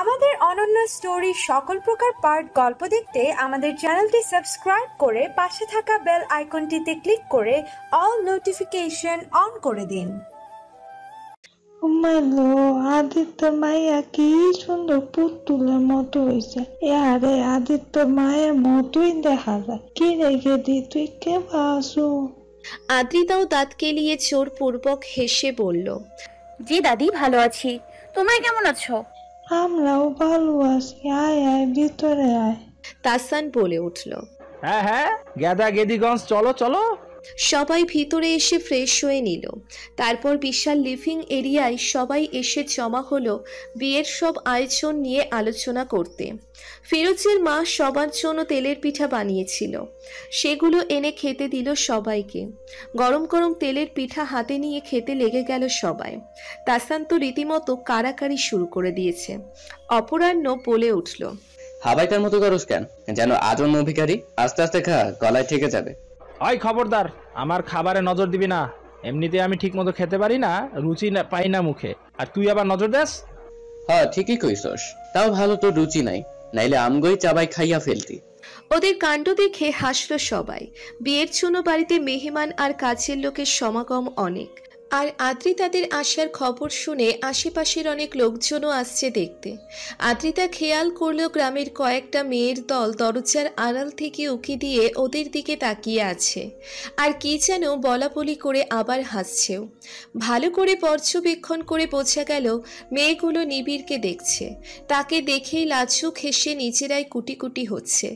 আমাদের অনন্য স্টোরি সকল প্রকার পার্ট গল্প দেখতে আমাদের চ্যানেলটি সাবস্ক্রাইব করে পাশে থাকা বেল আইকনটিতে ক্লিক করে অল নোটিফিকেশন অন করে দিন। মাইলো আদিত্য মাইয়া কি সুন্দর পুতুলের মতো হয়েছে। আরে আদিত্য মায়ের মতোই দেখা যায়। কি রেখে দি তুই কে বাসু? আদ্রিতাও দাঁত কেলিয়ে চোর পূর্বক হেসে বলল, জি দাদি, ভালো আছি। তোমরা কেমন আছো? আমরাও ভালো আছি। আয় আয় ভিতরে আয়। তাসান বলে উঠল। হ্যাঁ হ্যাঁ, গেদা গেদিগঞ্জ চলো চলো। সবাই ভিতরে এসে ফ্রেশ হয়ে নিল। তারপর বিশাল লিভিং এরিয়ায় সবাই এসে জমা হলো বিয়ের সব আয়োজন নিয়ে আলোচনা করতে। ফিরোজের মা সবার জন্য তেলের পিঠা বানিয়েছিল, সেগুলো এনে খেতে দিল সবাইকে। গরম গরম তেলের পিঠা হাতে নিয়ে খেতে লেগে গেল সবাই। তাসান তো রীতিমতো কাড়াকাড়ি শুরু করে দিয়েছে। অপরাহ্ন বলে উঠল, হাবাইটার মতো করস কেন? যেন আজন্ম অভিকারী। আস্তে আস্তে খা, গলায় ঠেকে যাবে। ওই খবরদার, আমার খাবারে নজর দিবি না। এমনিতে আমি ঠিক মতো খেতে পারি না, রুচি পাই না মুখে, আর তুই আবার নজর দেস? হ্যাঁ ঠিকই কইছস। তাও ভালো তো রুচি নাই, নাইলে আমগই চাবাই খাইয়া ফেলতি। ওদের কাণ্ড দেখে হাসলো সবাই। বিয়ের জন্য বাড়িতে মেহমান আর কাজের লোকের সমাগম অনেক। আর আদ্রিতাদের আসার খবর শুনে আশেপাশের অনেক লোকজনও আসছে দেখতে। আদ্রিতা খেয়াল করলো গ্রামের কয়েকটা মেয়ের দল দরজার আড়াল থেকে উকি দিয়ে ওদের দিকে তাকিয়ে আছে, আর কি যেন বলাবলি করে আবার হাসছেও। ভালো করে পর্যবেক্ষণ করে বোঝা গেল মেয়েগুলো নিবিড়কে দেখছে। তাকে দেখেই লাজুক হেসে নিজেরাই কুটি কুটি হচ্ছে।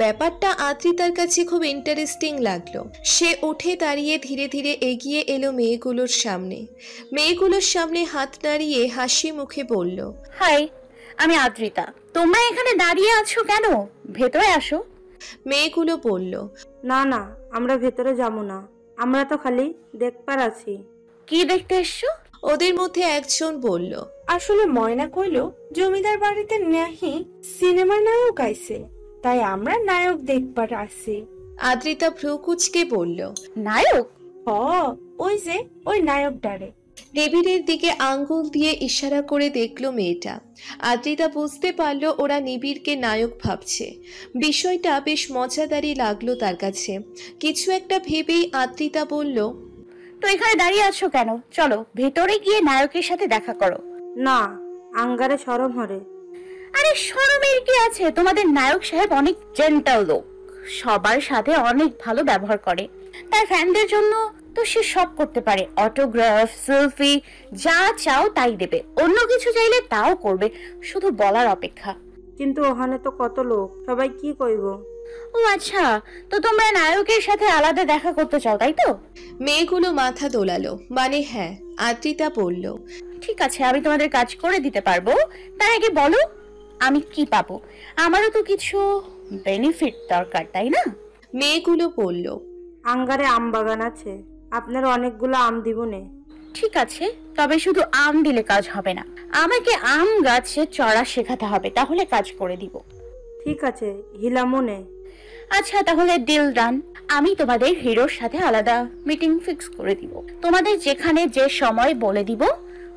ব্যাপারটা আদ্রিতার কাছে খুব ইন্টারেস্টিং লাগলো। সে উঠে দাঁড়িয়ে ধীরে ধীরে এগিয়ে এলো মেয়েগুলোর সামনে হাত নাড়িয়ে হাসি মুখে বলল, হাই, আমি আদ্রিতা। তোমরা এখানে দাঁড়িয়ে আছো কেন? ভেতরে আসো। মেয়েগুলো বলল, না না, আমরা ভেতরে যাবো না, আমরা তো খালি দেখবার আছি। কি দেখতে এসছো? ওদের মধ্যে একজন বলল, আসলে ময়না কইল জমিদার বাড়িতে নাহি সিনেমার নায়ক আইছে, তাই আমরা নায়ক দেখবার আসি। আদ্রিতা ভ্রুকুচকে বলল, নায়ক? ওই যে ওই নায়কটারে। নিবিড়ের দিকে আঙ্গুল দিয়ে ইশারা করে দেখলো মেয়েটা। আদ্রিতা বুঝতে পারলো ওরা নিবিড়কে নায়ক ভাবছে। বিষয়টা বেশ মজাদারই লাগলো তার কাছে। কিছু একটা ভেবেই আদ্রিতা বলল, তো এখানে দাঁড়িয়ে আছো কেন? চলো ভেতরে গিয়ে নায়কের সাথে দেখা করো। না, আঙ্গারে শরম হরে। আরে শরমের কি আছে? তোমাদের নায়ক সাহেব অনেক জেন্টাল লোক, সবার সাথে অনেক ভালো ব্যবহার করে। তার ফ্যানদের জন্য তো সে সব করতে পারে, অটোগ্রাফ, সেলফি, যা চাও তাই দেবে। অন্য কিছু চাইলে তাও করবে, শুধু বলার অপেক্ষা। কিন্তু ওখানে তো কত লোক, সবাই কি কইব? ও আচ্ছা, তো তোমরা নায়কের সাথে আলাদা দেখা করতে চাও, তাই তো? মেয়েগুলো মাথা দোলালো। মানে হ্যাঁ। আদ্রিতা বলল, ঠিক আছে, আমি তোমাদের কাজ করে দিতে পারবো। তার আগে বলো আমি কি পাবো? আমারও তো কিছু বেনিফিট দরকার, তাই না? মেয়েগুলো বলল, আঙ্গারে আম বাগান আছে, আপনার অনেকগুলো আম দিব নে। ঠিক আছে, তবে শুধু আম দিলে কাজ হবে না, আমাকে আম গাছে চড়া শেখাতে হবে, তাহলে কাজ করে দিব। ঠিক আছে, হিলামনে। আচ্ছা তাহলে ডিল ডান। আমি তোমাদের হিরোর সাথে আলাদা মিটিং ফিক্স করে দিব। তোমাদের যেখানে যে সময় বলে দিব,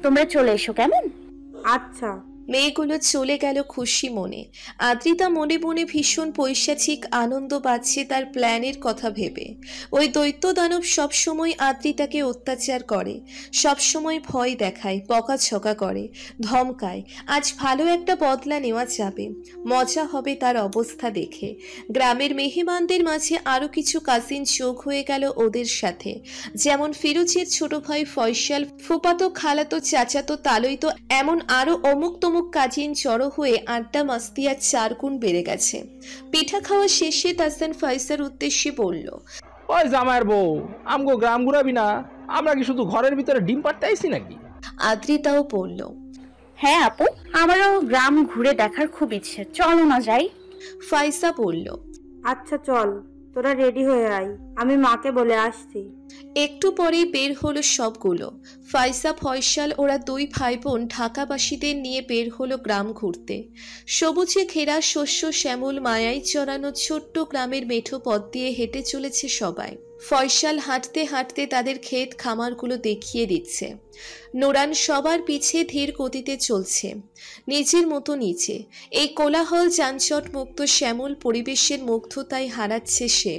তোমরা চলে এসো, কেমন? আচ্ছা। মেয়েগুলো চলে গেল খুশি মনে। আদ্রিতা মনে মনে ভীষণ পৈশাচিক আনন্দ পাচ্ছে তার প্ল্যানের কথা ভেবে। ওই দৈত্য দানব সবসময় আদ্রিতাকে অত্যাচার করে, সবসময় ভয় দেখায়, বকাঝকা করে, ধমকায়। আজ ভালো একটা বদলা নেওয়া যাবে, মজা হবে তার অবস্থা দেখে। গ্রামের মেহমানদের মাঝে আরও কিছু কাজিন যোগ হয়ে গেল ওদের সাথে, যেমন ফিরোজের ছোট ভাই ফয়সাল, ফুপাতো খালাতো চাচাতো তালইতো, এমন আরও অমুক তমুক কাজিন জড়ো হয়ে আড্ডা মাস্তি আর 4 গুণ বেড়ে গেছে। পিঠা খাওয়া শেষে তাসান ফয়সার উদ্দেশ্যে বলল, ওই জামাইয়ের বউ, আমগো গ্রাম ঘুরাবি না? আমরা কি শুধু ঘরের ভিতরে ডিম পাড়তে আইছি নাকি? আদ্রিতাও বলল, হ্যাঁ আপু, আমারও গ্রাম ঘুরে দেখার খুব ইচ্ছে, চলো না যাই। ফাইসা বলল, আচ্ছা চল, তোরা রেডি হয়ে আয়, আমি মাকে বলে আসছি। একটু পরেই বের হলো সবগুলো। ফাইসা, ফয়সাল ওরা 2 ভাই বোন ঢাকাবাসীদের নিয়ে বের হলো গ্রাম ঘুরতে। সবুজে ঘেরা শস্য শ্যামল মায়ায় চড়ানো ছোট্ট গ্রামের মেঠো পথ দিয়ে হেঁটে চলেছে সবাই। ফয়সাল হাঁটতে হাঁটতে তাদের ক্ষেত খামারগুলো দেখিয়ে দিচ্ছে। নোরান সবার পিছে ধীর গতিতে চলছে, নিজের মতো নিচে। এই কোলাহল যানজট মুক্ত শ্যামল পরিবেশের মুগ্ধতায় হারাচ্ছে সে।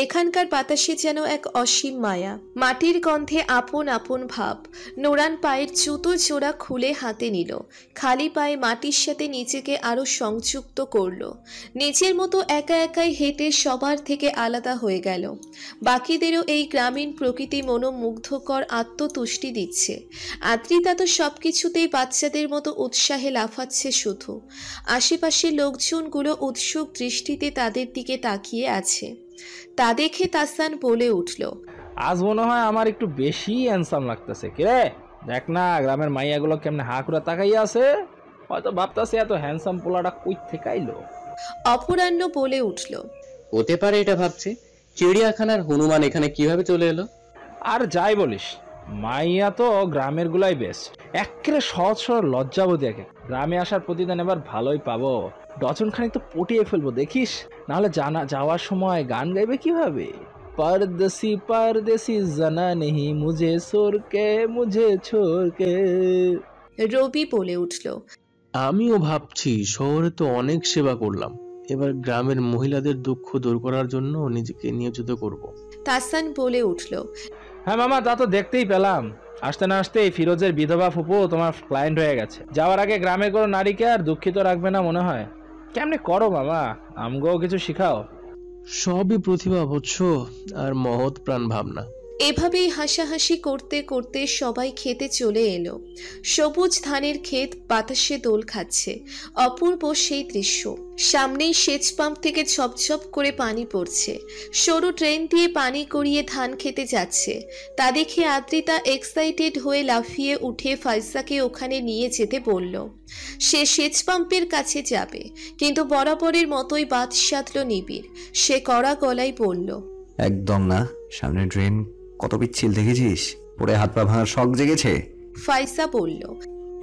এখানকার বাতাসে যেন এক অসীম মায়া, মাটির গন্ধে আপন আপন ভাব। নোরান পায়ের জুতো জোড়া খুলে হাতে নিল, খালি পায়ে মাটির সাথে নিজেকে আরো সংযুক্ত করলো। নিজের মতো একা একাই হেঁটে সবার থেকে আলাদা হয়ে গেল। বাকিদেরও এই গ্রামীণ প্রকৃতি মনোমুগ্ধকর আত্মতুষ্টি দিচ্ছে। আদ্রিতা তো সবকিছুতেই বাচ্চাদের মতো উৎসাহে লাফাচ্ছে শুধু। আশেপাশের লোকজনগুলো উৎসুক দৃষ্টিতে তাদের দিকে তাকিয়ে আছে। তা দেখে তাসান বলে উঠল, আজ মনে হয় আমার একটু বেশি হ্যান্ডসাম লাগতেছে। কিরে দেখ না, গ্রামের মাইয়াগুলো কেমনে হা করে তাকাইয়া আছে। হয়তো ভাবতাছে এত হ্যান্ডসাম পোলাটা কই থেকে আইলো। অপরাহ্ন বলে উঠল, হতে পারে এটা ভাবছে চিড়িয়াখানার হনুমান এখানে কিভাবে চলে এলো। আর যাই বলিস, মাইয়া তো গ্রামের গুলাই বেস্ট। একেবারে সহজ সরল লজ্জাবতী। একে গ্রামে আসার প্রতিদিন এবার ভালোই পাবো। ডজন খানিক তো পটিয়ে ফেলবো দেখিস। নাহলে যাওয়ার সময় গান গাইবে কিভাবে? परदेसी परदेसी জানা নেহি মুঝে ছোড়কে মুঝে ছোড়কে। রবি বলে উঠল, আমিও ভাবছি শহরে তো অনেক সেবা করলাম, এবার গ্রামের মহিলাদের দুঃখ দূর করার জন্য নিজেকে নিয়োজিত করব। তাসান বলে উঠল, হ্যাঁ মামা, তা তো দেখতেই পেলাম। আসতে না আসতেই ফিরোজের বিধবা ফুপু তোমার ক্লায়েন্ট হয়ে গেছে। যাওয়ার আগে গ্রামের কোনো নারীকে আর দুঃখিত রাখবে না মনে হয়। কেমনে করো মামা, আমগোও কিছু শিখাও। সবই প্রতিভা বুঝছো, আর মহৎ প্রাণ ভাবনা। এভাবেই হাসাহাসি করতে করতে সবাই খেতে চলে এলো। সবুজ ধানের ক্ষেত বাতাসে দোল খাচ্ছে, অপূর্ব সেই দৃশ্য। সামনেই সেচ পাম্প থেকে ঝপঝপ করে পানি পড়ছে। সরু ট্রেন দিয়ে পানি গড়িয়ে ধান খেতে যাচ্ছে। তা দেখে আদ্রিতা এক্সাইটেড হয়ে লাফিয়ে উঠে ফাইসাকে ওখানে নিয়ে যেতে বলল। সে সেচ পাম্পের কাছে যাবে, কিন্তু বরাবরের মতোই বাদ সাধল নিবিড়। সে কড়া গলায় বলল, একদম না, সামনে ড্রেন কত পিচ্ছিল দেখেছিস? পড়ে হাত পা ভাঙার শখ জেগেছে। ফাইসা বলল,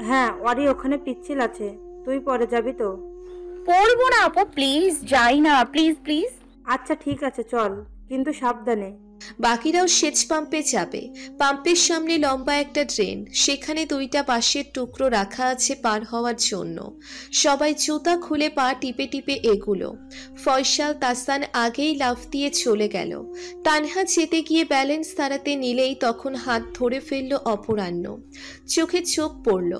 হ্যাঁ ওরই ওখানে পিচ্ছিল আছে, তুই পরে যাবি তো? পড়বো না আপু, প্লিজ যাই না, প্লিজ প্লিজ। আচ্ছা ঠিক আছে চল, কিন্তু সাবধানে। বাকিরাও সেচ পাম্পে যাবে। পাম্পের সামনে লম্বা একটা ড্রেন, সেখানে দুইটা বাঁশের টুকরো রাখা আছে পার হওয়ার জন্য। সবাই জুতা খুলে পা টিপে টিপে এগুলো। ফয়সাল তাসান আগেই লাফ দিয়ে চলে গেল। তানহা যেতে গিয়ে ব্যালেন্স হারাতে নিলেই তখন হাত ধরে ফেলল অপরাহ্ন। চোখে চোখ পড়ল,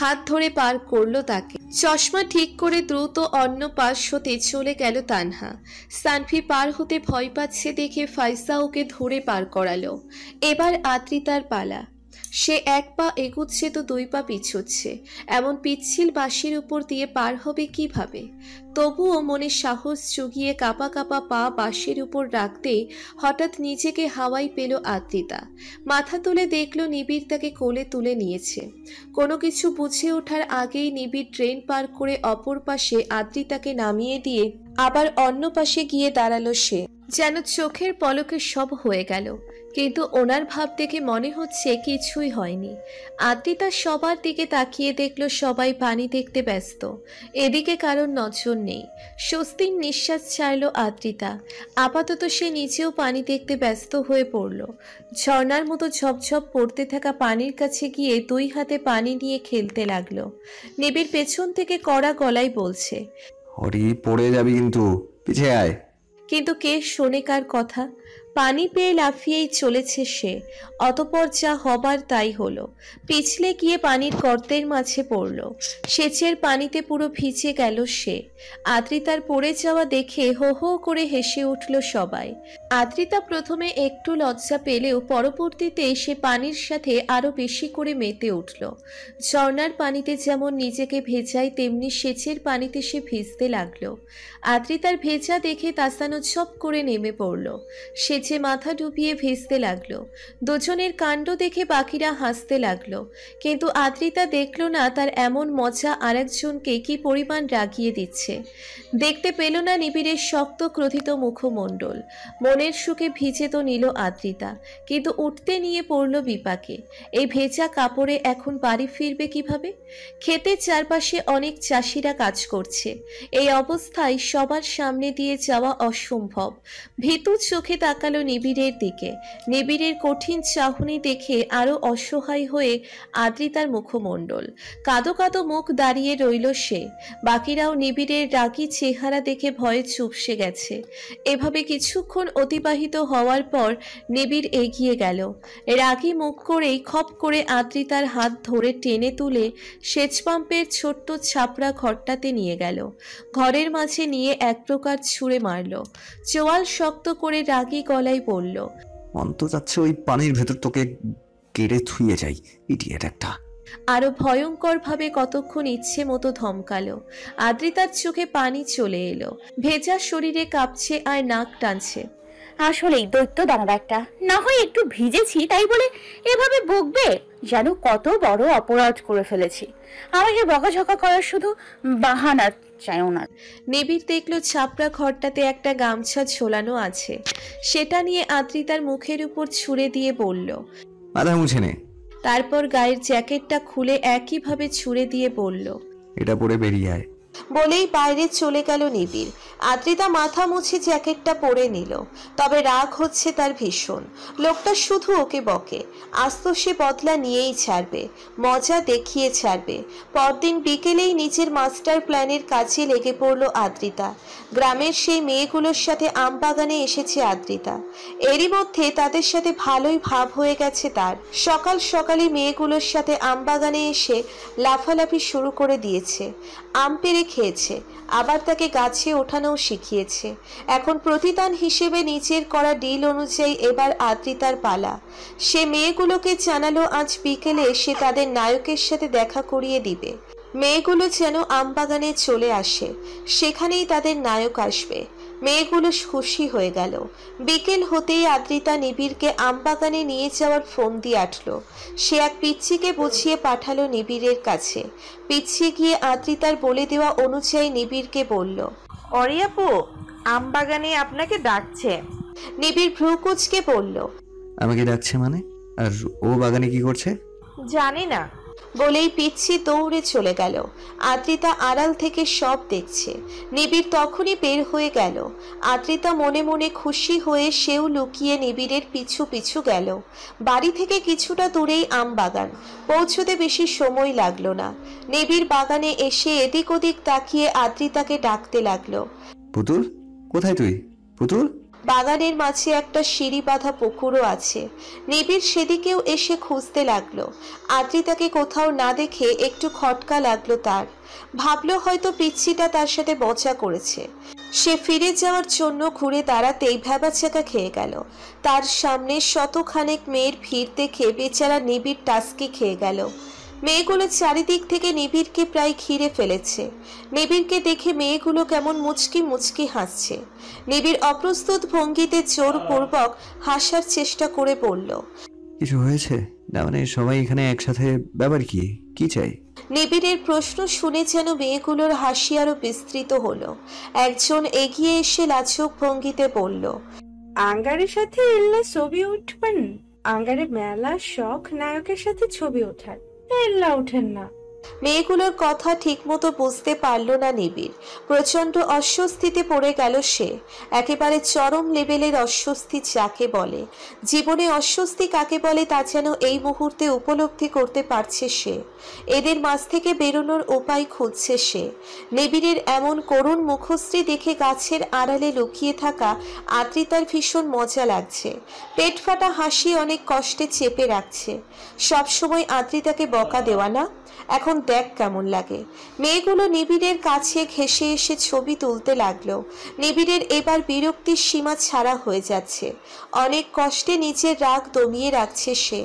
হাত ধরে পার করলো তাকে। চশমা ঠিক করে দ্রুত অন্য পাশ হতে চলে গেল তানহা। সানভি পার হতে ভয় পাচ্ছে দেখে ফাইসা ওকে ধরে পার করালো। এবার আদ্রিতার পালা। সে এক পা এগুচ্ছে তো দুই পা পিছুচ্ছে। এমন পিচ্ছিল বাঁশের উপর দিয়ে পার হবে কিভাবে? তবুও মনে সাহস জুগিয়ে কাপা কাপা পা বাঁশের উপর রাখতে হঠাৎ নিজেকে হাওয়ায় পেল আদ্রিতা। মাথা তুলে দেখল নিবিড় তাকে কোলে তুলে নিয়েছে। কোনো কিছু বুঝে ওঠার আগেই নিবিড় ট্রেন পার করে অপর পাশে আদ্রিতাকে নামিয়ে দিয়ে আবার অন্য পাশে গিয়ে দাঁড়ালো সে। যেন চোখের পলকে সব হয়ে গেল, কিন্তু ওনার ভাব দেখে মনে হচ্ছে কিছুই হয়নি। আদ্রিতা সবার দিকে তাকিয়ে দেখল সবাই পানি দেখতে ব্যস্ত, এদিকে কারোর নজর নেই। স্বস্তির নিঃশ্বাস ছাড়ল আদ্রিতা। আপাতত সে নিজেও পানি দেখতে ব্যস্ত হয়ে পড়ল। ঝর্ণার মতো ঝপঝপ পড়তে থাকা পানির কাছে গিয়ে দুই হাতে পানি নিয়ে খেলতে লাগলো। নিবিড় পেছন থেকে কড়া গলায় বলছে, হরি পড়ে যাবি কিন্তু, পিছিয়ে আয়। কিন্তু কে শোনে কার কথা? পানি পেয়ে লাফিয়েই চলেছে সে। অতঃপর যা হবার তাই হলো। পিছলে গিয়ে পানির গর্তের মাঝে পড়ল। সেচের পানিতে পুরো ভিজে গেল সে। আদ্রিতার পড়ে যাওয়া দেখে হো হো করে হেসে উঠল সবাই। আদ্রিতা প্রথমে একটু লজ্জা পেলেও পরবর্তীতে সে পানির সাথে আরো বেশি করে মেতে উঠল। ঝর্ণার পানিতে যেমন নিজেকে ভেজায়, তেমনি সেচের পানিতে সে ভিজতে লাগলো। আদ্রিতার ভেজা দেখে তাসানো ঝপ করে নেমে পড়ল। সেচে মাথা ডুবিয়ে ভেজতে লাগলো। দুজনের কাণ্ড দেখে বাকিরা হাসতে লাগলো, কিন্তু আদ্রিতা দেখল না তার এমন মজা আরেকজনকে কি পরিমাণ রাগিয়ে দিচ্ছে। দেখতে পেল না নিবিড়ের শক্ত ক্রোধিত মুখমণ্ডল। মনের সুখে ভিজে তো নিল আদ্রিতা, কিন্তু উঠতে নিয়ে পড়ল বিপাকে। এই ভেজা কাপড়ে এখন বাড়ি ফিরবে কিভাবে? ক্ষেতের চারপাশে অনেক চাষিরা কাজ করছে। এই অবস্থায় সবার সামনে দিয়ে যাওয়া অসম্ভব। ভীতু চোখে তাকালো তাকালো নিবিড়ের দিকে। নিবিড়ের কঠিন চাহনি দেখে আরো অসহায় হয়ে আদ্রিতার মুখমণ্ডল, কাদো কাদো মুখ দাঁড়িয়ে রইল সে। বাকিরাও নিবিড়ের রাগী চেহারা দেখে ভয়ে চুপসে গেছে। এভাবে কিছুক্ষণ অতিবাহিত হওয়ার পর নিবিড় এগিয়ে গেল। রাগী মুখ করেই খপ করে আদ্রিতার হাত ধরে টেনে তুলে সেচ পাম্পের ছোট্ট ছাপড়া ঘরটাতে নিয়ে গেল। ঘরের মাঝে নিয়ে এক প্রকার ছুঁড়ে মারল। চোয়াল শক্ত করে রাগী গলায় বলল, অন্ত যাচ্ছে ওই পানির ভেতর তোকে কেড়ে থুয়ে যাই, ইডিয়েট একটা। আরো ভয়ঙ্কর ভাবে কতক্ষণ ইচ্ছে মতো ধমকালো। আদ্রিতার চোখে পানি চলে এলো, ভেজা শরীরে কাঁপছে আর নাক টানছে। আসলেই দৈত্য দানব একটা, না হয় একটু ভিজেছি তাই বলে এভাবে বকবে? যেন কত বড় অপরাধ করে ফেলেছি। আমাকে বকাঝকা করার শুধু বাহানা চাই ওনার। নিবিড় দেখলো ছাপড়া ঘরটাতে একটা গামছা ঝোলানো আছে। সেটা নিয়ে আদ্রিতার মুখের উপর ছুঁড়ে দিয়ে বলল, মাথা মুছে নে। তারপর গায়ের জ্যাকেটটা খুলে একইভাবে ছুঁড়ে দিয়ে বলল, এটা পরে বেরিয়ে আয়। বলেই বাইরে চলে গেল নিবিড়। আদ্রিতা মাথা মুছে জ্যাকেটটা পরে নিল। তবে রাগ হচ্ছে তার ভীষণ। লোকটা শুধু ওকে বকে, আজ তো সে বদলা নিয়েই ছাড়বে, মজা দেখিয়ে ছাড়বে। পরদিন বিকেলেই নিজের মাস্টার প্ল্যানের কাজে লেগে পড়ল আদ্রিতা। গ্রামের সেই মেয়েগুলোর সাথে আমবাগানে এসেছে আদ্রিতা। এরই মধ্যে তাদের সাথে ভালোই ভাব হয়ে গেছে তার। সকাল সকালে মেয়েগুলোর সাথে আমবাগানে এসে লাফালাফি শুরু করে দিয়েছে। আম পেড়ে খেয়েছে, আবার তাকে গাছে ওঠানোও শিখিয়েছে। এখন প্রতিদান হিসেবে নিজের করা ডিল অনুযায়ী এবার আদ্রিতার পালা। সে মেয়েগুলোকে জানালো আজ বিকেলে সে তাদের নায়কের সাথে দেখা করিয়ে দিবে। মেয়েগুলো যেন আমবাগানে চলে আসে, সেখানেই তাদের নায়ক আসবে। মেয়েগুলো খুশি হয়ে গেল। বিকেল হতেই আদ্রিতা নিবিড়কে আমবাগানে নিয়ে যাওয়ার ফোন দিয়ে আটলো। সে এক পিচ্ছিকে বুঝিয়ে পাঠালো নিবিড়ের কাছে। পিচ্ছি গিয়ে আদ্রিতার বলে দেওয়া অনুযায়ী নিবিড়কে বলল, অরিয়াপু আমবাগানে আপনাকে ডাকছে। নিবিড় ভ্রুকুচকে বলল, আমাকে ডাকছে মানে? আর ও বাগানে কি করছে? জানি না। বলেই পিচ্ছি দৌড়ে চলে গেল। আদ্রিতা আড়াল থেকে সব দেখছে। নিবিড় তখনই বের হয়ে গেল। আদ্রিতা মনে মনে খুশি হয়ে সেও লুকিয়ে নিবিড়ের পিছু পিছু গেল। বাড়ি থেকে কিছুটা দূরেই আম বাগান। পৌঁছতে বেশি সময় লাগলো না। নিবিড় বাগানে এসে এদিক ওদিক তাকিয়ে আদ্রিতাকে ডাকতে লাগলো, পুতুল কোথায় তুই? পুতুল। বাগানের মাঝে একটা সিঁড়ি বাঁধা পুকুরও আছে। নিবিড় সেদিকেও এসে খুঁজতে লাগলো। আদ্রিতাকে কোথাও না দেখে একটু খটকা লাগলো তার। ভাবলো হয়তো পিচ্ছিটা তার সাথে মজা করেছে। সে ফিরে যাওয়ার জন্য ঘুরে দাঁড়াতেই ভ্যাবাচ্যাকা খেয়ে গেল। তার সামনে শতখানেক মেয়ের ভিড় দেখে বেচারা নিবিড় টাস্কি খেয়ে গেল। মেয়েগুলো চারিদিক থেকে নিবিড়কে প্রায় ঘিরে ফেলেছে। নিবিড়কে দেখে মেয়েগুলো কেমন মুচকি মুচকি হাসছে। নিবিড় অপ্রস্তুত ভঙ্গিতে জোরপূর্বক হাসার চেষ্টা করে বলল, কিছু হয়েছে? না মানে সবাই এখানে একসাথে, ব্যাপার কি? কি চাই? নিবিড়ের প্রশ্ন শুনে যেন মেয়েগুলোর হাসি আরো বিস্তৃত হলো। একজন এগিয়ে এসে লাজুক ভঙ্গিতে বলল, আঙ্গারের সাথে এল্লা ছবি উঠবেন? আঙ্গারের মেলা শখ নায়কের সাথে ছবি ওঠার, এল্লা উঠেন না। মেয়েগুলোর কথা ঠিকমতো বুঝতে পারল না নিবিড়। প্রচন্ড অস্বস্তিতে পড়ে গেল সে। একেবারে চরম লেভেলের অস্বস্তি যাকে বলে। জীবনে অস্বস্তি কাকে বলে তা যেন এই মুহূর্তে উপলব্ধি করতে পারছে সে। এদের মাঝ থেকে বেরোনোর উপায় খুঁজছে সে। নিবিড়ের এমন করুণ মুখশ্রী দেখে গাছের আড়ালে লুকিয়ে থাকা আদ্রিতার ভীষণ মজা লাগছে। পেট ফাটা হাসি অনেক কষ্টে চেপে রাখছে। সবসময় আদ্রিতাকে বকা দেওয়া না, এখন দেখ কেমন লাগে। মেয়েগুলো নিবিড়ের কাছে ঘেঁষে এসে ছবি তুলতে লাগলো। নিবিড়ের এবার বিরক্তির সীমা ছাড়া হয়ে যাচ্ছে। অনেক কষ্টে নিজের রাগ দমিয়ে রাখছে সে।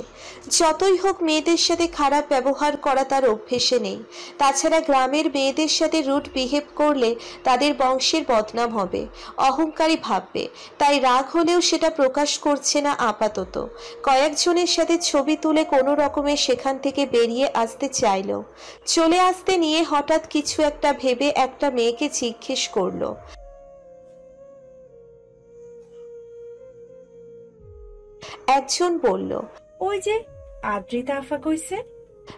যতই হোক মেয়েদের সাথে খারাপ ব্যবহার করা তার অভ্যেসে নেই। তাছাড়া গ্রামের মেয়েদের সাথে রুড বিহেভ করলে তাদের বংশের বদনাম হবে, অহংকারী ভাববে। তাই রাগ হলেও সেটা প্রকাশ করছে না আপাতত। কয়েকজনের সাথে ছবি তুলে কোনো রকমে সেখান থেকে বেরিয়ে আসতে চাইল। চলে আসতে নিয়ে হঠাৎ কিছু একটা ভেবে একটা মেয়েকে জিজ্ঞেস করলো, একজন বলল, ওই যে আদ্রিতা আফা কইছে।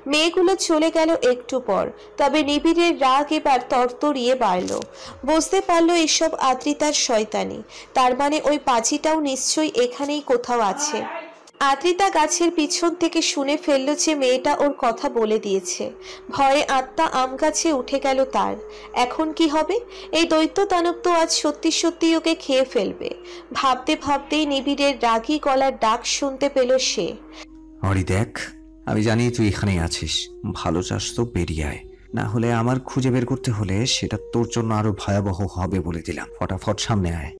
মেয়েগুলো চলে গেল একটু পর, তবে নিবিড়ের রাগ এবার তরতরিয়ে বাড়ল। বুঝতে পারল এসব আদ্রিতার শয়তানি, তার মানে ওই পাজিটাও নিশ্চয়ই এখানেই কোথাও আছে। আদ্রিতা গাছের পিছন থেকে শুনে ফেলল যে মেয়েটা ওর কথা বলে দিয়েছে। ভয়ে আত্মা আম গাছে উঠে গেল তার। এখন কি হবে? এই দৈত্য দানব তো আজ সত্যি সত্যি ওকে খেয়ে ফেলবে। ভাবতে ভাবতেই নিবিড়ের রাগী গলার ডাক শুনতে পেল সে। অরি দেখ, আমি জানি তুই এখানেই আছিস, ভালো চাস তো বেরিয়ে আয়, না হলে আমার খুঁজে বের করতে হলে সেটা তোর জন্য আরো ভয়াবহ হবে বলে দিলাম। ফটাফট সামনে আয়।